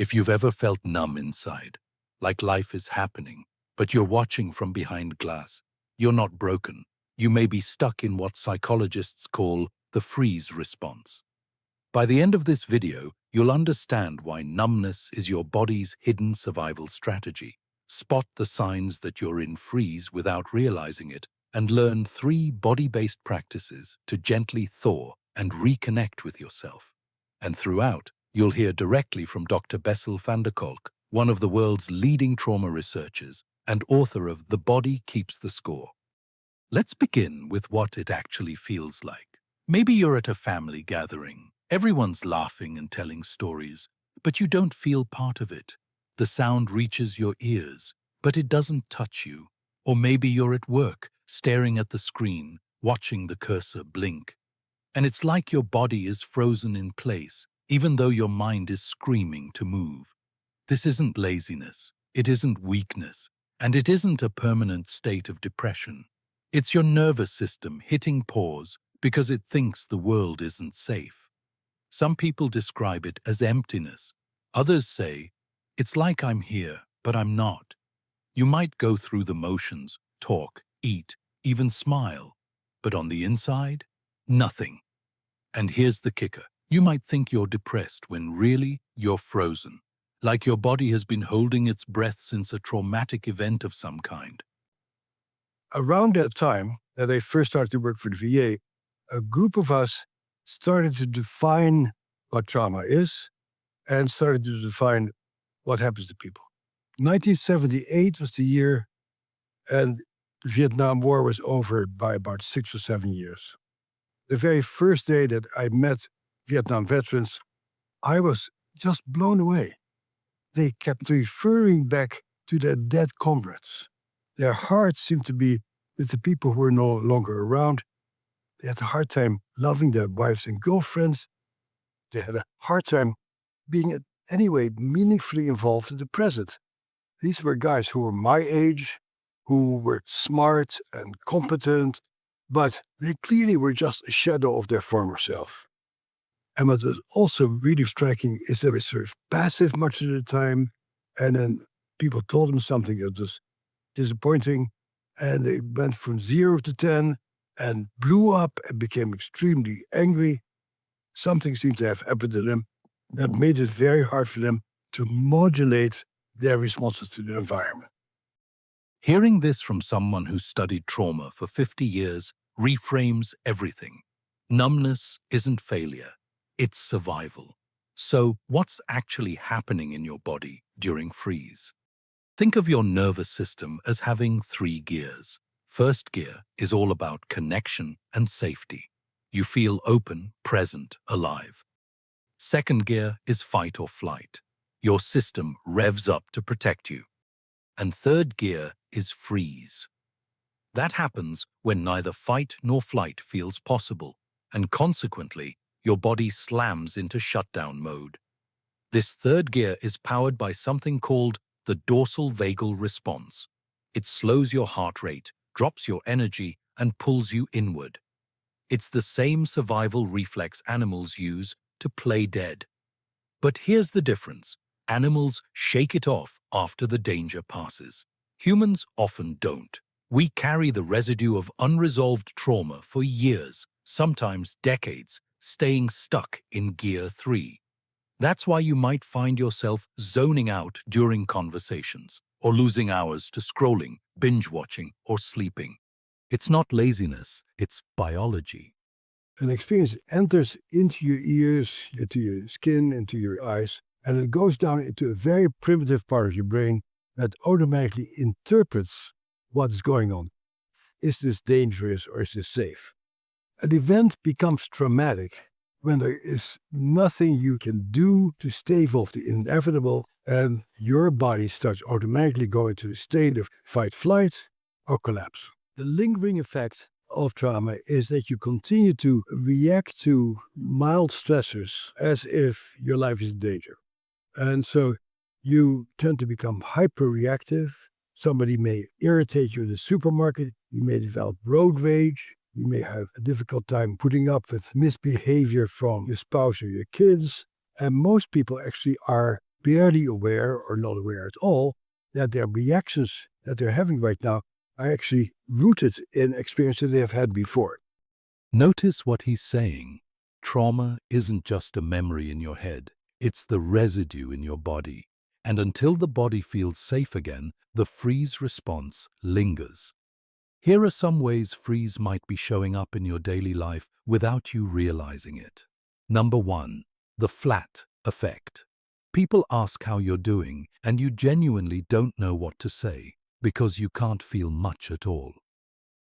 If you've ever felt numb inside, like life is happening, but you're watching from behind glass, you're not broken. You may be stuck in what psychologists call the freeze response. By the end of this video, you'll understand why numbness is your body's hidden survival strategy. Spot the signs that you're in freeze without realizing it, and learn 3 body-based practices to gently thaw and reconnect with yourself. And throughout, you'll hear directly from Dr. Bessel van der Kolk, one of the world's leading trauma researchers and author of The Body Keeps the Score. Let's begin with what it actually feels like. Maybe you're at a family gathering. Everyone's laughing and telling stories, but you don't feel part of it. The sound reaches your ears, but it doesn't touch you. Or maybe you're at work, staring at the screen, watching the cursor blink. And it's like your body is frozen in place, even though your mind is screaming to move. This isn't laziness, it isn't weakness, and it isn't a permanent state of depression. It's your nervous system hitting pause because it thinks the world isn't safe. Some people describe it as emptiness. Others say, it's like I'm here, but I'm not. You might go through the motions, talk, eat, even smile, but on the inside, nothing. And here's the kicker. You might think you're depressed when really you're frozen, like your body has been holding its breath since a traumatic event of some kind. Around that time that I first started to work for the VA, a group of us started to define what trauma is and started to define what happens to people. 1978 was the year, and the Vietnam War was over by about 6 or 7 years. The very first day that I met Vietnam veterans, I was just blown away. They kept referring back to their dead comrades. Their hearts seemed to be with the people who were no longer around. They had a hard time loving their wives and girlfriends. They had a hard time being in any way meaningfully involved in the present. These were guys who were my age, who were smart and competent, but they clearly were just a shadow of their former self. And what was also really striking is they were sort of passive much of the time, and then people told them something that was disappointing, and they went from 0 to 10 and blew up and became extremely angry. Something seemed to have happened to them that made it very hard for them to modulate their responses to the environment. Hearing this from someone who studied trauma for 50 years reframes everything. Numbness isn't failure, it's survival. So, what's actually happening in your body during freeze? Think of your nervous system as having 3 gears. First gear is all about connection and safety. You feel open, present, alive. Second gear is fight or flight. Your system revs up to protect you. And third gear is freeze. That happens when neither fight nor flight feels possible, and consequently, your body slams into shutdown mode. This third gear is powered by something called the dorsal vagal response. It slows your heart rate, drops your energy, and pulls you inward. It's the same survival reflex animals use to play dead. But here's the difference. Animals shake it off after the danger passes. Humans often don't. We carry the residue of unresolved trauma for years, sometimes decades, staying stuck in gear 3. That's why you might find yourself zoning out during conversations, or losing hours to scrolling, binge-watching, or sleeping. It's not laziness, it's biology. An experience enters into your ears, into your skin, into your eyes, and it goes down into a very primitive part of your brain that automatically interprets what is going on. Is this dangerous or is this safe? An event becomes traumatic when there is nothing you can do to stave off the inevitable, and your body starts automatically going to a state of fight, flight, or collapse. The lingering effect of trauma is that you continue to react to mild stressors as if your life is in danger. And so you tend to become hyper-reactive. Somebody may irritate you in the supermarket. You may develop road rage. You may have a difficult time putting up with misbehavior from your spouse or your kids. And most people actually are barely aware or not aware at all that their reactions that they're having right now are actually rooted in experiences they have had before. Notice what he's saying. Trauma isn't just a memory in your head, it's the residue in your body. And until the body feels safe again, the freeze response lingers. Here are some ways freeze might be showing up in your daily life without you realizing it. Number 1. The flat effect. People ask how you're doing, and you genuinely don't know what to say because you can't feel much at all.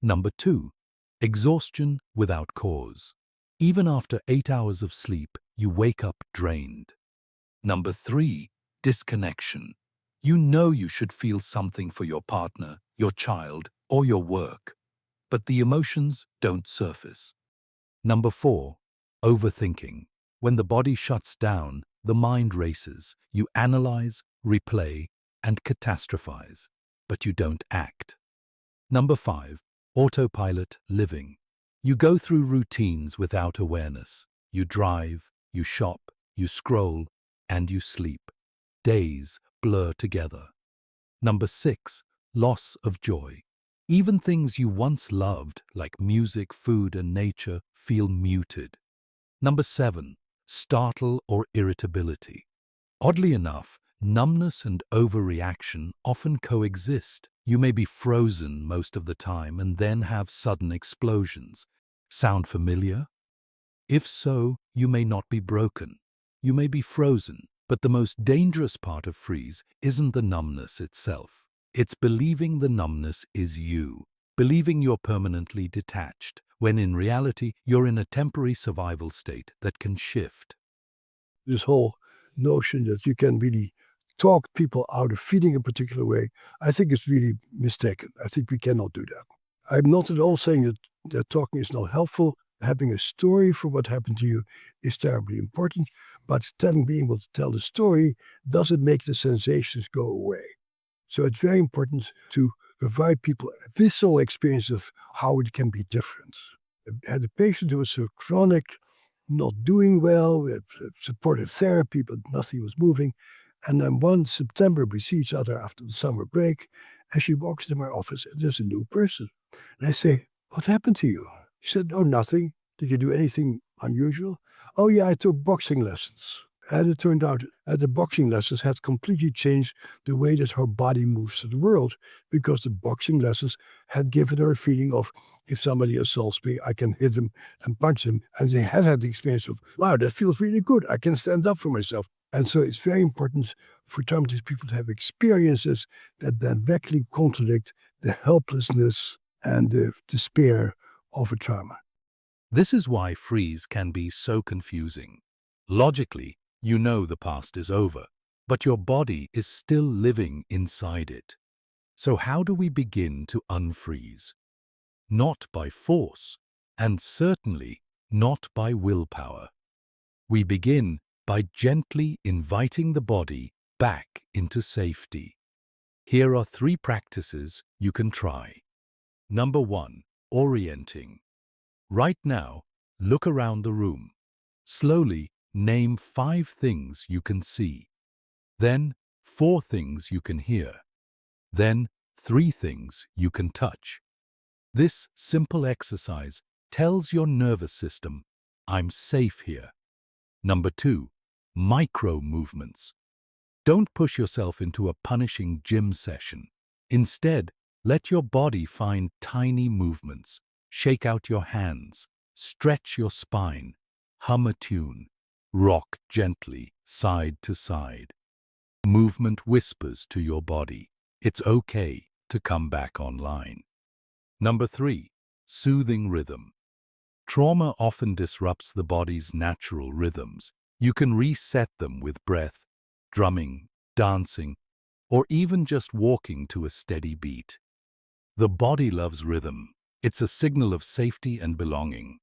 Number 2. Exhaustion without cause. Even after 8 hours of sleep, you wake up drained. Number 3. Disconnection. You know you should feel something for your partner, your child, or your work, but the emotions don't surface. Number 4. Overthinking. When the body shuts down, the mind races. You analyze, replay, and catastrophize, but you don't act. Number 5. Autopilot living. You go through routines without awareness. You drive, you shop, you scroll, and you sleep. Days blur together. Number 6. Loss of joy. Even things you once loved, like music, food, and nature, feel muted. Number 7. Startle or irritability. Oddly enough, numbness and overreaction often coexist. You may be frozen most of the time and then have sudden explosions. Sound familiar? If so, you may not be broken. You may be frozen, but the most dangerous part of freeze isn't the numbness itself. It's believing the numbness is you, believing you're permanently detached, when in reality you're in a temporary survival state that can shift. This whole notion that you can really talk people out of feeling a particular way, I think is really mistaken. I think we cannot do that. I'm not at all saying that talking is not helpful. Having a story for what happened to you is terribly important, but being able to tell the story doesn't make the sensations go away. So it's very important to provide people a visceral experience of how it can be different. I had a patient who was so chronic, not doing well, we had supportive therapy, but nothing was moving. And then one September, we see each other after the summer break, and she walks into my office, and there's a new person. And I say, "What happened to you?" She said, "Oh, nothing. Did you do anything unusual?" "Oh, yeah, I took boxing lessons." And it turned out that the boxing lessons had completely changed the way that her body moves through the world, because the boxing lessons had given her a feeling of, if somebody assaults me, I can hit him and punch him. And they had the experience of, wow, that feels really good. I can stand up for myself. And so it's very important for traumatized people to have experiences that directly contradict the helplessness and the despair of a trauma. This is why freeze can be so confusing. Logically, you know the past is over, but your body is still living inside it. So how do we begin to unfreeze? Not by force, and certainly not by willpower. We begin by gently inviting the body back into safety. Here are 3 practices you can try. Number 1. Orienting. Right now, look around the room. Slowly name 5 things you can see. Then 4 things you can hear. Then 3 things you can touch. This simple exercise tells your nervous system, I'm safe here. Number 2. Micro movements. Don't push yourself into a punishing gym session. Instead, let your body find tiny movements. Shake out your hands, stretch your spine, hum a tune, rock gently side to side. Movement whispers to your body, it's okay to come back online. Number 3. Soothing rhythm. Trauma often disrupts the body's natural rhythms. You can reset them with breath, drumming, dancing, or even just walking to a steady beat. The body loves rhythm. It's a signal of safety and belonging.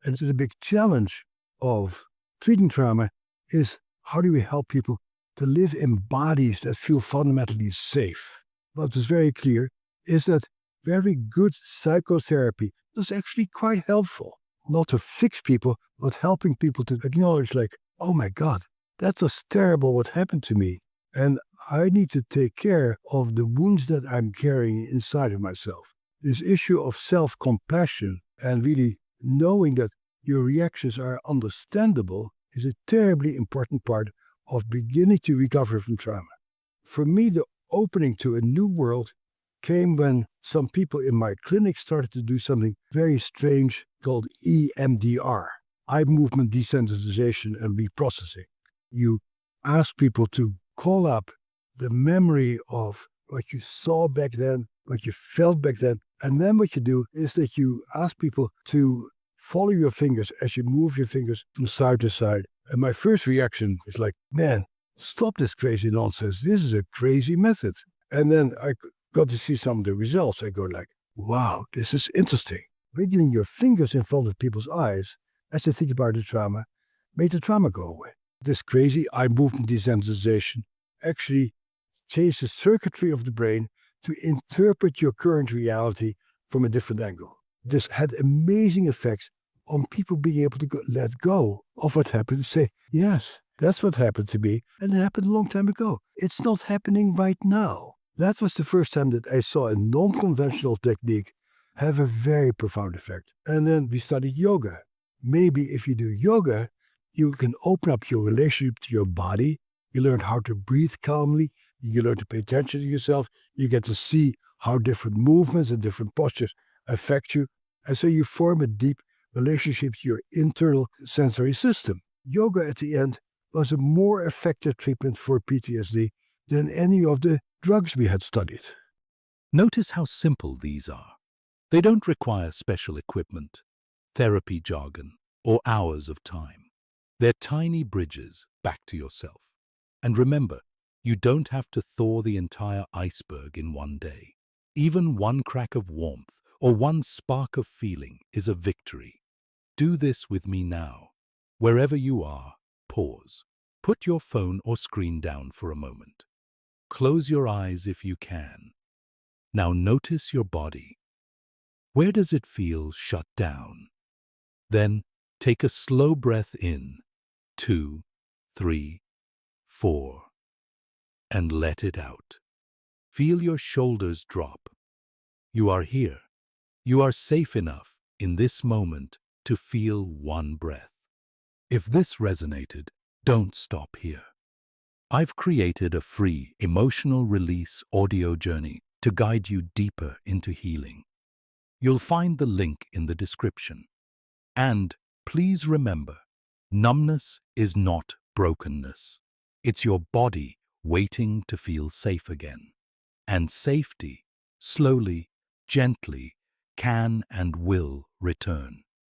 And the big challenge of treating trauma is, how do we help people to live in bodies that feel fundamentally safe? What is very clear is that very good psychotherapy is actually quite helpful. Not to fix people, but helping people to acknowledge, like, oh my God, that was terrible what happened to me. And I need to take care of the wounds that I'm carrying inside of myself. This issue of self-compassion and really knowing that your reactions are understandable is a terribly important part of beginning to recover from trauma. For me, the opening to a new world came when some people in my clinic started to do something very strange called EMDR, eye movement desensitization and reprocessing. You ask people to call up the memory of what you saw back then, what you felt back then, and then what you do is that you ask people to follow your fingers as you move your fingers from side to side. And my first reaction is like, man, stop this crazy nonsense. This is a crazy method. And then I got to see some of the results. I go like, wow, this is interesting. Wiggling your fingers in front of people's eyes as they think about the trauma made the trauma go away. This crazy eye movement desensitization actually changed the circuitry of the brain to interpret your current reality from a different angle. This had amazing effects on people being able to let go of what happened and say, yes, that's what happened to me, and it happened a long time ago. It's not happening right now. That was the first time that I saw a non-conventional technique have a very profound effect. And then we studied yoga. Maybe if you do yoga, you can open up your relationship to your body. You learn how to breathe calmly. You learn to pay attention to yourself. You get to see how different movements and different postures affect you. And so you form a deep relationship to your internal sensory system. Yoga at the end was a more effective treatment for PTSD than any of the drugs we had studied. Notice how simple these are. They don't require special equipment, therapy jargon, or hours of time. They're tiny bridges back to yourself. And remember, you don't have to thaw the entire iceberg in one day. Even one crack of warmth or one spark of feeling is a victory. Do this with me now. Wherever you are, pause. Put your phone or screen down for a moment. Close your eyes if you can. Now notice your body. Where does it feel shut down? Then take a slow breath in, 2, 3, 4, and let it out. Feel your shoulders drop. You are here. You are safe enough in this moment to feel one breath. If this resonated, don't stop here. I've created a free emotional release audio journey to guide you deeper into healing. You'll find the link in the description. And please remember, numbness is not brokenness. It's your body waiting to feel safe again. And safety, slowly, gently, can and will return.